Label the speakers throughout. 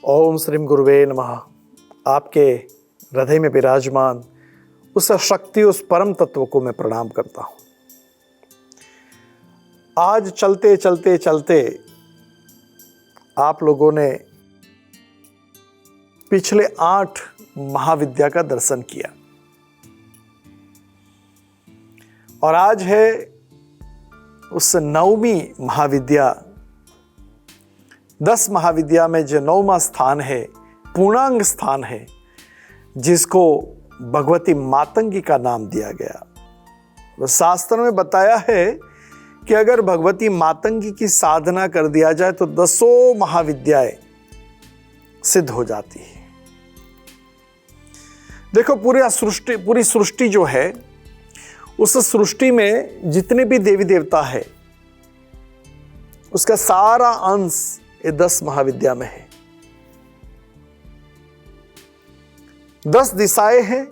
Speaker 1: ओम श्री गुरुवे नमः। आपके हृदय में विराजमान उस शक्ति, उस परम तत्व को मैं प्रणाम करता हूं। आज चलते चलते चलते आप लोगों ने पिछले 8 महाविद्या का दर्शन किया और आज है उस 9वीं महाविद्या। 10 महाविद्या में जो 9वां स्थान है, पूर्णांग स्थान है, जिसको भगवती मातंगी का नाम दिया गया। शास्त्र में बताया है कि अगर भगवती मातंगी की साधना कर दिया जाए तो 10 महाविद्याएं सिद्ध हो जाती है। देखो, पूरी सृष्टि जो है, उस सृष्टि में जितने भी देवी देवता है, उसका सारा अंश ये 10 महाविद्या में है। 10 दिशाएं हैं।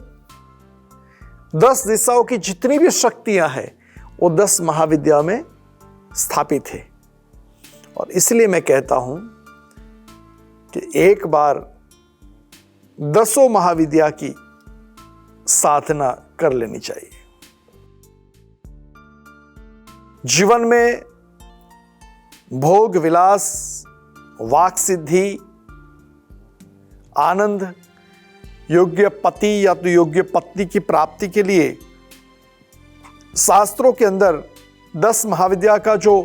Speaker 1: 10 दिशाओं की जितनी भी शक्तियां हैं वो 10 महाविद्या में स्थापित है। और इसलिए मैं कहता हूं कि एक बार 10 महाविद्या की साधना कर लेनी चाहिए। जीवन में भोग विलास, वाक सिद्धि, आनंद, योग्य पति या तो योग्य पत्नी की प्राप्ति के लिए शास्त्रों के अंदर 10 महाविद्या का जो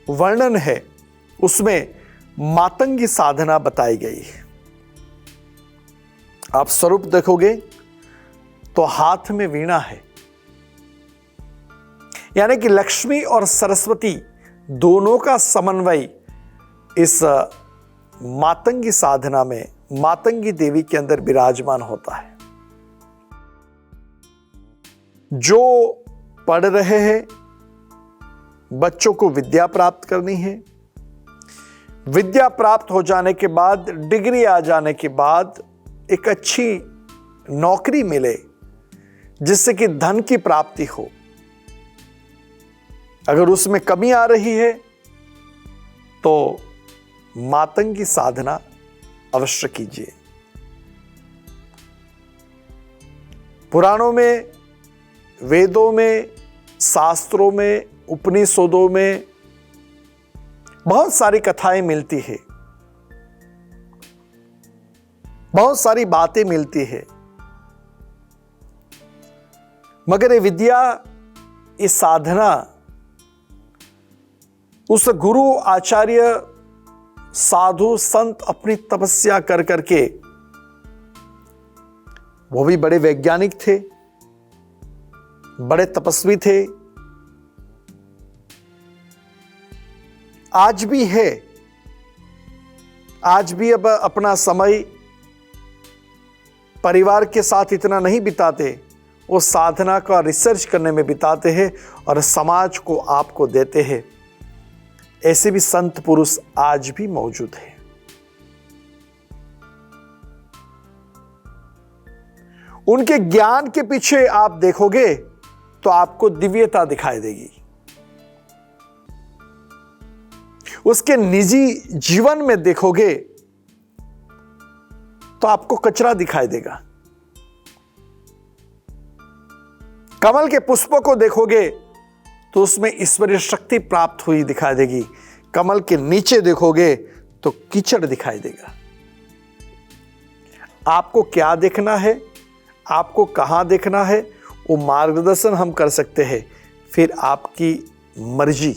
Speaker 1: वर्णन है, उसमें मातंगी साधना बताई गई है। आप स्वरूप देखोगे तो हाथ में वीणा है, यानी कि लक्ष्मी और सरस्वती दोनों का समन्वय इस मातंगी साधना में, मातंगी देवी के अंदर विराजमान होता है। जो पढ़ रहे हैं, बच्चों को विद्या प्राप्त करनी है। विद्या प्राप्त हो जाने के बाद, डिग्री आ जाने के बाद एक अच्छी नौकरी मिले जिससे कि धन की प्राप्ति हो। अगर उसमें कमी आ रही है तो मातंगी साधना अवश्य कीजिए। पुराणों में, वेदों में, शास्त्रों में, उपनिषदों में बहुत सारी कथाएं मिलती है, बहुत सारी बातें मिलती है, मगर ये विद्या, ये साधना उस गुरु, आचार्य, साधु, संत अपनी तपस्या कर करके, वो भी बड़े वैज्ञानिक थे, बड़े तपस्वी थे, आज भी है। आज भी अब अपना समय परिवार के साथ इतना नहीं बिताते, वो साधना का रिसर्च करने में बिताते हैं और समाज को आपको देते हैं। ऐसे भी संत पुरुष आज भी मौजूद हैं। उनके ज्ञान के पीछे आप देखोगे तो आपको दिव्यता दिखाई देगी। उसके निजी जीवन में देखोगे तो आपको कचरा दिखाई देगा। कमल के पुष्पों को देखोगे तो उसमें ईश्वरीय शक्ति प्राप्त हुई दिखाई देगी। कमल के नीचे देखोगे तो कीचड़ दिखाई देगा। आपको क्या देखना है, आपको कहां देखना है, वो मार्गदर्शन हम कर सकते हैं, फिर आपकी मर्जी।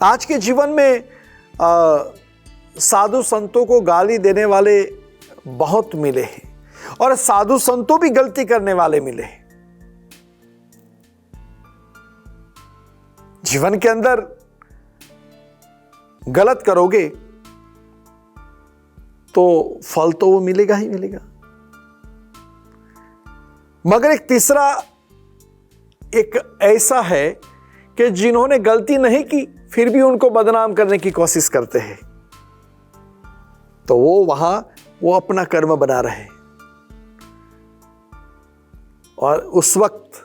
Speaker 1: आज के जीवन में साधु संतों को गाली देने वाले बहुत मिले हैं और साधु संतों भी गलती करने वाले मिले हैं। जीवन के अंदर गलत करोगे तो फल तो वो मिलेगा ही मिलेगा। मगर एक तीसरा एक ऐसा है कि जिन्होंने गलती नहीं की फिर भी उनको बदनाम करने की कोशिश करते हैं, तो वो अपना कर्म बना रहे हैं। और उस वक्त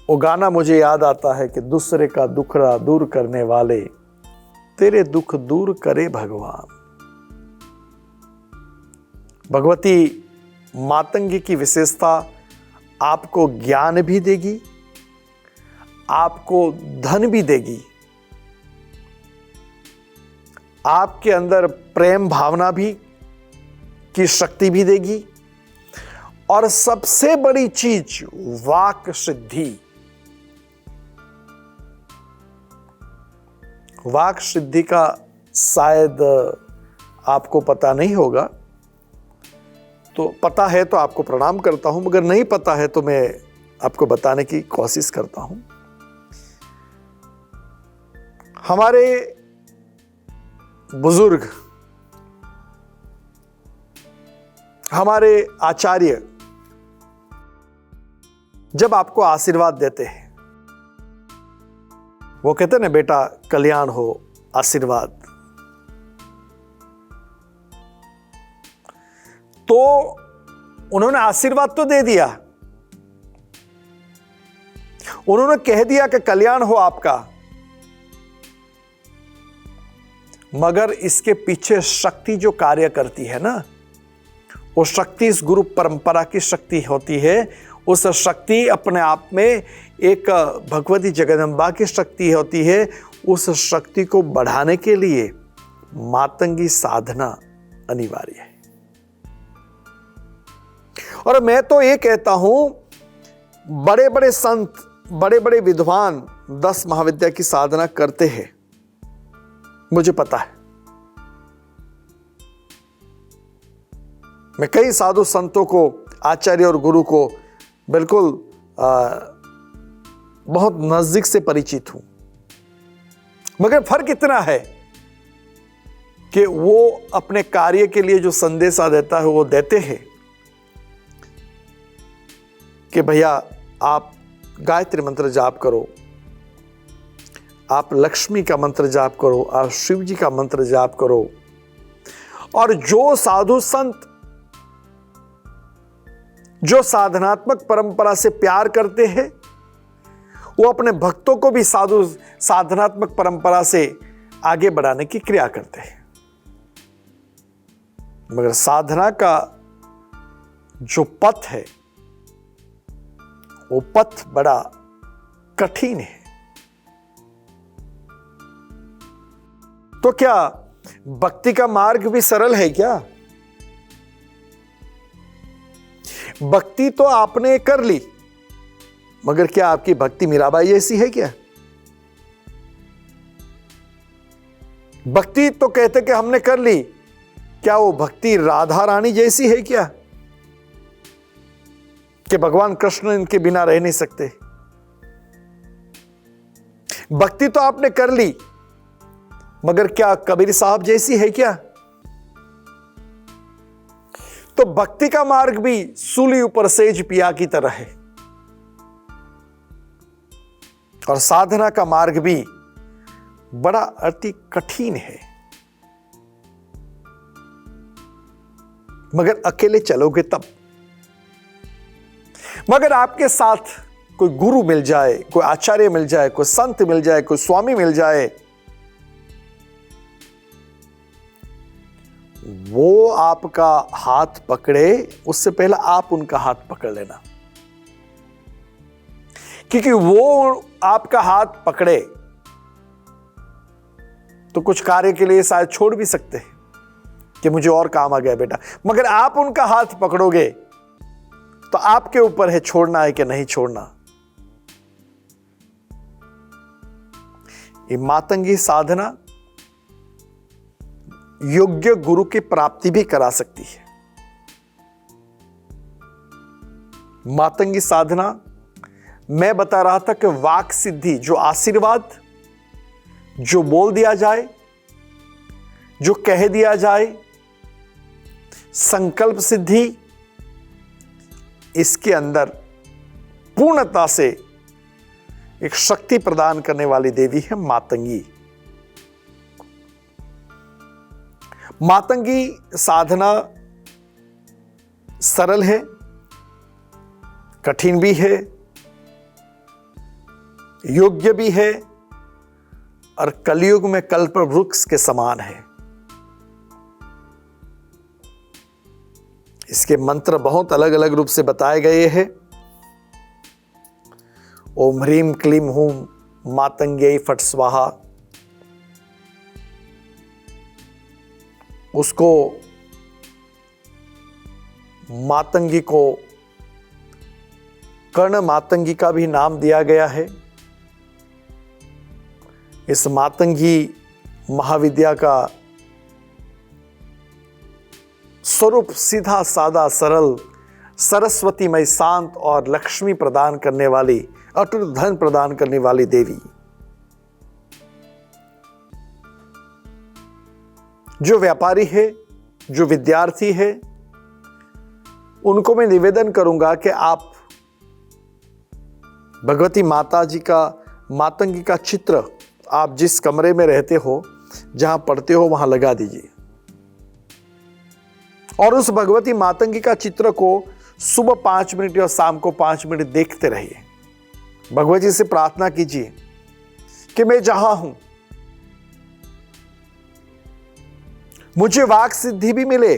Speaker 1: वो गाना मुझे याद आता है कि दूसरे का दुखड़ा दूर करने वाले, तेरे दुख दूर करे भगवान। भगवती मातंगी की विशेषता आपको ज्ञान भी देगी, आपको धन भी देगी, आपके अंदर प्रेम भावना भी की शक्ति भी देगी, और सबसे बड़ी चीज वाक सिद्धि। वाक सिद्धि का शायद आपको पता नहीं होगा, तो पता है तो आपको प्रणाम करता हूं, मगर नहीं पता है तो मैं आपको बताने की कोशिश करता हूं। हमारे बुजुर्ग, हमारे आचार्य जब आपको आशीर्वाद देते हैं, वो कहते हैं ना, बेटा कल्याण हो, आशीर्वाद, तो उन्होंने आशीर्वाद तो दे दिया, उन्होंने कह दिया कि कल्याण हो आपका, मगर इसके पीछे शक्ति जो कार्य करती है ना, वो शक्ति इस गुरु परंपरा की शक्ति होती है। उस शक्ति अपने आप में एक भगवती जगदम्बा की शक्ति होती है। उस शक्ति को बढ़ाने के लिए मातंगी साधना अनिवार्य है। और मैं तो ये कहता हूं, बड़े बड़े संत, बड़े बड़े विद्वान 10 महाविद्या की साधना करते हैं, मुझे पता है। मैं कई साधु संतों को, आचार्य और गुरु को बिल्कुल बहुत नजदीक से परिचित हूं, मगर फर्क इतना है कि वो अपने कार्य के लिए जो संदेशा देता है वो देते हैं कि भैया आप गायत्री मंत्र जाप करो, आप लक्ष्मी का मंत्र जाप करो, आप शिव जी का मंत्र जाप करो। और जो साधु संत जो साधनात्मक परंपरा से प्यार करते हैं, वो अपने भक्तों को भी साधनात्मक परंपरा से आगे बढ़ाने की क्रिया करते हैं। मगर साधना का जो पथ है, वो पथ बड़ा कठिन है। तो क्या भक्ति का मार्ग भी सरल है क्या? भक्ति तो आपने कर ली, मगर क्या आपकी भक्ति मीराबाई जैसी है क्या? भक्ति तो कहते कि हमने कर ली, क्या वो भक्ति राधा रानी जैसी है क्या, कि भगवान कृष्ण इनके बिना रह नहीं सकते? भक्ति तो आपने कर ली, मगर क्या कबीर साहब जैसी है क्या? तो भक्ति का मार्ग भी सूली ऊपर सेज पिया की तरह है, और साधना का मार्ग भी बड़ा अति कठिन है। मगर अकेले चलोगे तब। मगर आपके साथ कोई गुरु मिल जाए, कोई आचार्य मिल जाए, कोई संत मिल जाए, कोई स्वामी मिल जाए, वो आपका हाथ पकड़े, उससे पहले आप उनका हाथ पकड़ लेना। क्योंकि वो आपका हाथ पकड़े तो कुछ कार्य के लिए शायद छोड़ भी सकते हैं कि मुझे और काम आ गया बेटा, मगर आप उनका हाथ पकड़ोगे तो आपके ऊपर है छोड़ना है कि नहीं छोड़ना। ये मातंगी साधना योग्य गुरु की प्राप्ति भी करा सकती है। मातंगी साधना, मैं बता रहा था कि वाक सिद्धि, जो आशीर्वाद, जो बोल दिया जाए, जो कह दिया जाए, संकल्प सिद्धि, इसके अंदर पूर्णता से एक शक्ति प्रदान करने वाली देवी है मातंगी। मातंगी साधना सरल है, कठिन भी है, योग्य भी है और कलयुग में कल्प वृक्ष के समान है। इसके मंत्र बहुत अलग अलग रूप से बताए गए हैं। ओम ह्रीम क्लीम हूं मातंग्यै फट स्वाहा। उसको मातंगी को कर्ण मातंगी का भी नाम दिया गया है। इस मातंगी महाविद्या का स्वरूप सीधा सादा सरल सरस्वतीमय शांत और लक्ष्मी प्रदान करने वाली, अटूट धन प्रदान करने वाली देवी। जो व्यापारी है, जो विद्यार्थी है, उनको मैं निवेदन करूंगा कि आप भगवती माता जी का, मातंगी का चित्र आप जिस कमरे में रहते हो, जहां पढ़ते हो, वहां लगा दीजिए और उस भगवती मातंगी का चित्र को सुबह 5 मिनट और शाम को 5 मिनट देखते रहिए। भगवती से प्रार्थना कीजिए कि मैं जहां हूं मुझे वाक सिद्धि भी मिले,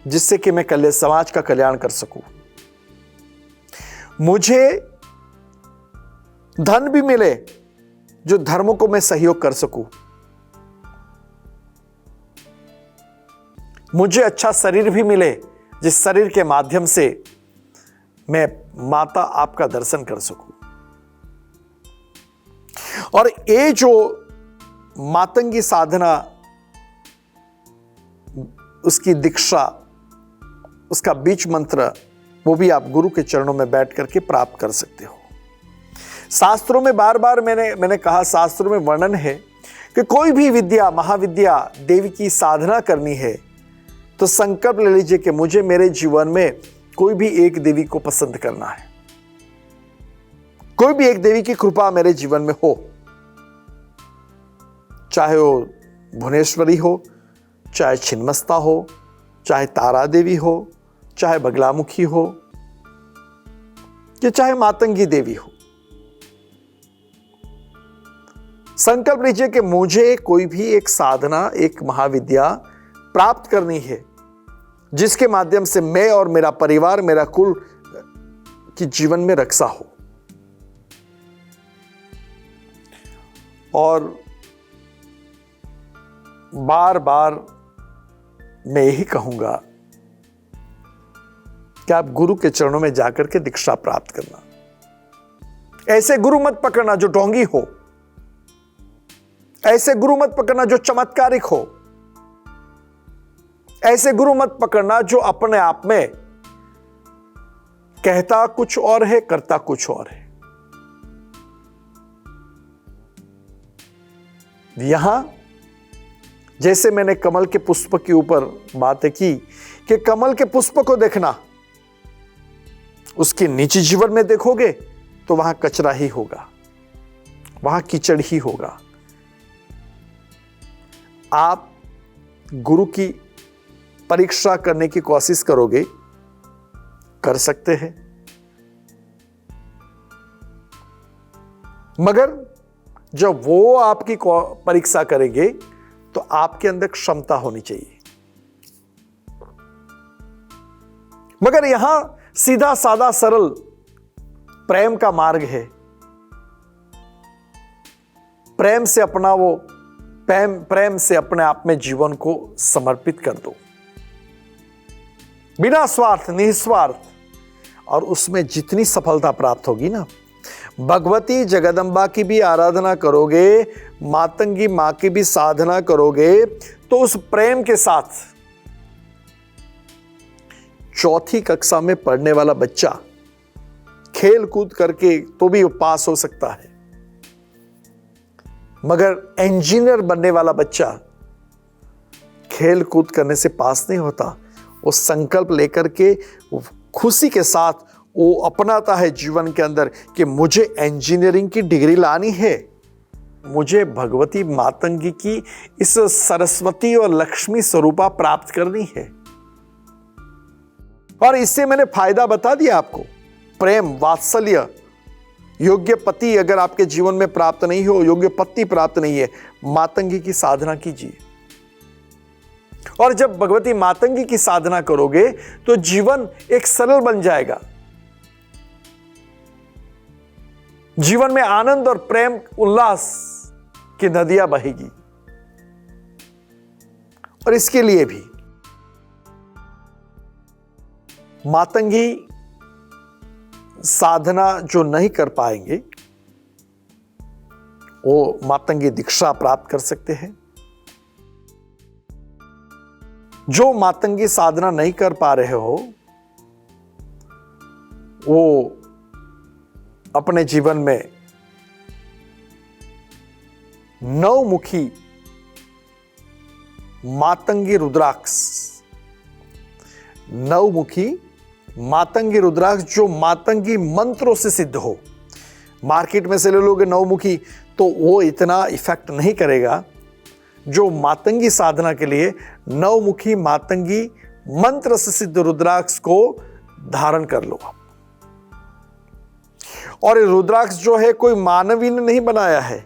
Speaker 1: जिससे कि मैं समाज का कल्याण कर सकूं। मुझे धन भी मिले, जो धर्मों को मैं सहयोग कर सकूं। मुझे अच्छा शरीर भी मिले, जिस शरीर के माध्यम से मैं माता आपका दर्शन कर सकूं। और ये जो मातंगी साधना, उसकी दीक्षा, उसका बीज मंत्र, वो भी आप गुरु के चरणों में बैठ करके प्राप्त कर सकते हो। शास्त्रों में बार बार मैंने कहा, शास्त्रों में वर्णन है कि कोई भी विद्या, महाविद्या, देवी की साधना करनी है तो संकल्प ले लीजिए कि मुझे मेरे जीवन में कोई भी एक देवी को पसंद करना है, कोई भी एक देवी की कृपा मेरे जीवन में हो, चाहे वो भुवनेश्वरी हो, चाहे छिन्नमस्ता हो, चाहे तारा देवी हो, चाहे बगलामुखी हो, या चाहे मातंगी देवी हो। संकल्प लीजिए कि मुझे कोई भी एक साधना, एक महाविद्या प्राप्त करनी है, जिसके माध्यम से मैं और मेरा परिवार, मेरा कुल की जीवन में रक्षा हो। और बार बार मैं यही कहूंगा कि आप गुरु के चरणों में जाकर के दीक्षा प्राप्त करना। ऐसे गुरु मत पकड़ना जो ढोंगी हो, ऐसे गुरु मत पकड़ना जो चमत्कारिक हो, ऐसे गुरु मत पकड़ना जो अपने आप में कहता कुछ और है, करता कुछ और है। यहां जैसे मैंने कमल के पुष्प के ऊपर बातें की कि कमल के पुष्प को देखना, उसके निजी जीवन में देखोगे तो वहां कचरा ही होगा, वहां कीचड़ ही होगा। आप गुरु की परीक्षा करने की कोशिश करोगे, कर सकते हैं, मगर जब वो आपकी परीक्षा करेंगे तो आपके अंदर क्षमता होनी चाहिए। मगर यहां सीधा सादा सरल प्रेम का मार्ग है। प्रेम से अपना वो प्रेम से अपने आप में जीवन को समर्पित कर दो, बिना स्वार्थ, निस्वार्थ, और उसमें जितनी सफलता प्राप्त होगी ना, भगवती जगदम्बा की भी आराधना करोगे, मातंगी मां की भी साधना करोगे, तो उस प्रेम के साथ 4th कक्षा में पढ़ने वाला बच्चा खेल कूद करके तो भी पास हो सकता है, मगर इंजीनियर बनने वाला बच्चा खेल कूद करने से पास नहीं होता। वो संकल्प लेकर के खुशी के साथ वो अपनाता है जीवन के अंदर कि मुझे इंजीनियरिंग की डिग्री लानी है, मुझे भगवती मातंगी की इस सरस्वती और लक्ष्मी स्वरूपा प्राप्त करनी है। और इससे मैंने फायदा बता दिया आपको, प्रेम, वात्सल्य, योग्य पति अगर आपके जीवन में प्राप्त नहीं हो, योग्य पत्नी प्राप्त नहीं है, मातंगी की साधना कीजिए। और जब भगवती मातंगी की साधना करोगे तो जीवन एक सरल बन जाएगा। जीवन में आनंद और प्रेम उल्लास की नदियां बहेगी। और इसके लिए भी मातंगी साधना जो नहीं कर पाएंगे वो मातंगी दीक्षा प्राप्त कर सकते हैं। जो मातंगी साधना नहीं कर पा रहे हो वो अपने जीवन में नवमुखी मातंगी रुद्राक्ष, नवमुखी मातंगी रुद्राक्ष जो मातंगी मंत्रों से सिद्ध हो। मार्केट में से ले लोगे नवमुखी तो वो इतना इफेक्ट नहीं करेगा। जो मातंगी साधना के लिए नवमुखी मातंगी मंत्र से सिद्ध रुद्राक्ष को धारण कर लो। और ये रुद्राक्ष जो है कोई मानवी ने नहीं बनाया है।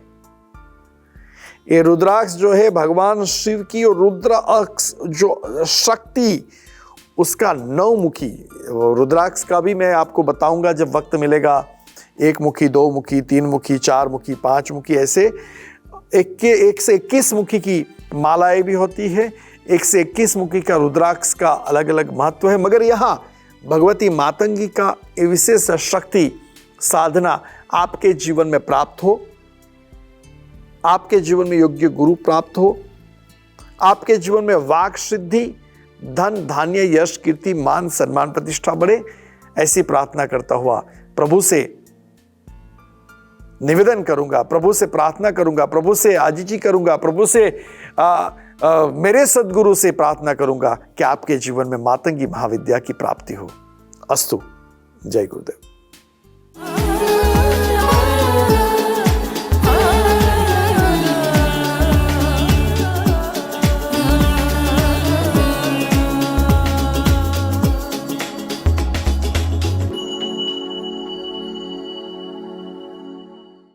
Speaker 1: ये रुद्राक्ष जो है भगवान शिव की और रुद्राक्ष जो शक्ति उसका नवमुखी रुद्राक्ष का भी मैं आपको बताऊंगा जब वक्त मिलेगा। एक मुखी, दो मुखी, तीन मुखी, चार मुखी, पांच मुखी, ऐसे 1 से 21 मुखी की मालाएं भी होती है। 1 से 21 मुखी का रुद्राक्ष का अलग अलग महत्व है। मगर यहाँ भगवती मातंगी का विशेष शक्ति साधना आपके जीवन में प्राप्त हो, आपके जीवन में योग्य गुरु प्राप्त हो, आपके जीवन में वाक सिद्धि, धन धान्य यश कीर्ति मान सम्मान प्रतिष्ठा बढ़े, ऐसी प्रार्थना करता हुआ प्रभु से निवेदन करूंगा, प्रभु से प्रार्थना करूंगा, प्रभु से आजीजी करूंगा, प्रभु से मेरे सद्गुरु से प्रार्थना करूंगा कि आपके जीवन में मातंगी महाविद्या की प्राप्ति हो। अस्तु। जय गुरुदेव।